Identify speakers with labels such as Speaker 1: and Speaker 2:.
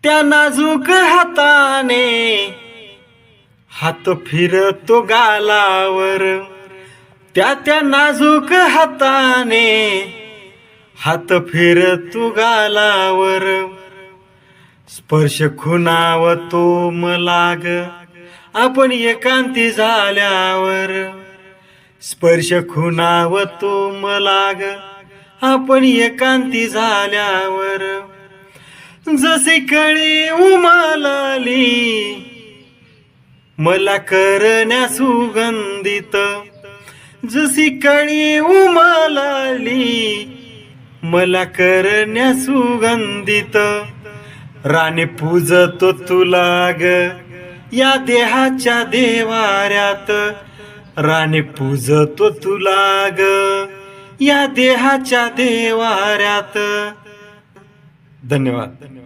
Speaker 1: त्या नाजूक हाताने हात फिरतो गालावर, त्या नाजूक हाताने हात फिरतो गालावर. स्पर्श खुणावतो मला ग आपण एकांती झाल्यावर. स्पर्श खुणावतो मला ग आपण एकांती झाल्यावर. जसे कळी उमलली मला करण्या सुगंधित, जशी कळी उमलली मला करण्या सुगंधित. राणी पूजतो तुला ग या देहाच्या देवाऱ्यात, राणी पूजतो तुला ग या देहाच्या देवाऱ्यात. धन्यवाद.